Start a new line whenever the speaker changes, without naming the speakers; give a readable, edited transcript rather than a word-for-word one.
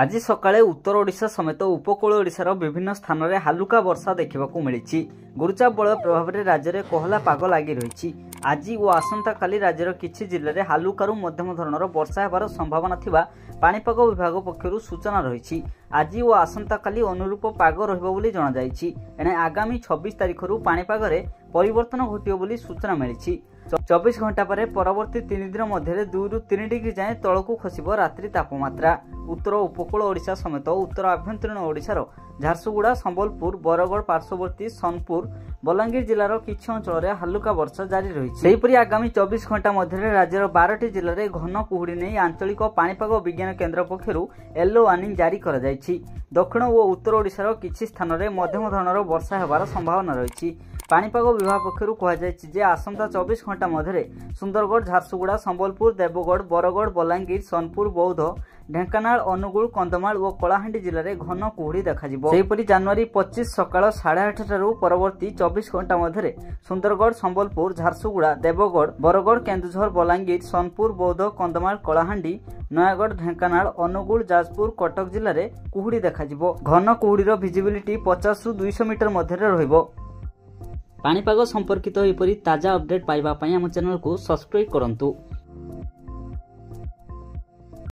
आज सकाळे उत्तर ओडिशा समेत उपकूल ओडिशार विभिन्न स्थान में हालुका वर्षा देखा मिली। गुरुचाप बल प्रभाव में राज्य में कोहला पाग लगी रही। आज और आसंता काली राज्यर किछि जिले में हालुकारु मध्यम धरणर वर्षा होबार संभावना थिबा पाणीपाग विभाग पक्षरु सूचना रही। आज और आसंता काली अनुरूप पाग रहिबो बोली जणा जायछि। एणे आगामी 26 तारिखरु पाणीपाग रे परिवर्तन घटियो बोली सूचना मिली। 24 घंटा पर परवर्ती 3 दिन मध्य 2 ରୁ 3 डिग्री जाए तलकू खसिब रात्रि तापमात्रा। उत्तर उपकूल ओडिशा समेत उत्तर आभ्यंतरीण ओडिशार झारसुगुड़ा, संबलपुर, बरगड़, पार्श्ववर्ती सोनपुर, बलांगीर जिलार किछि अंचल में हालुका वर्षा जारी रही। सेहिपरि आगामी 24 घंटा मध्य राज्यर 12टी जिले में घन कुहुड़ी नहीं आंचलिक पाणीपाग विज्ञान केन्द्र पक्षरु येलो वार्निंग जारी करा जायछि। दक्षिण और उत्तर ओडिशार किछि स्थान में मध्यम धरणर वर्षा होबार संभावना रही। पाणीपाग विभाग पक्षरु कहा जायछि जे आसंता 24 घंटा मध्य सुंदरगढ़, झारसुगुड़ा, संबलपुर, देवगढ़, बरगड़, बलांगीर, सोनपुर, बौद्ध, ढेंकानाल, अनुगुल, कंधमाल और कलाहांडी जिले में घन कुहुड़ी देखाजिबो। सेहिपरि जनवरी 25 सकाळ 8:30 ठारू परवर्ती 24 घंटा मध्य सुंदरगढ़, संबलपुर, झारसुगुड़ा, देवगढ़, बरगड़, केन्दुझर, बलांगीर, सोनपुर, बौद्ध, कंधमाल, कलाहांडी, नयागढ़, ढेंकानाल, अनुगुल, जाजपुर, कटक जिले में कुहुड़ी देखाजिबो। घन कुहुड़ीर भिजिबिलिटी 50 ରୁ 200 मीटर मध्य रहिबो। पाणीपाग संपर्कित एपरी ताजा अपडेट पाइबा पई हम चैनल को सब्सक्राइब करंतु।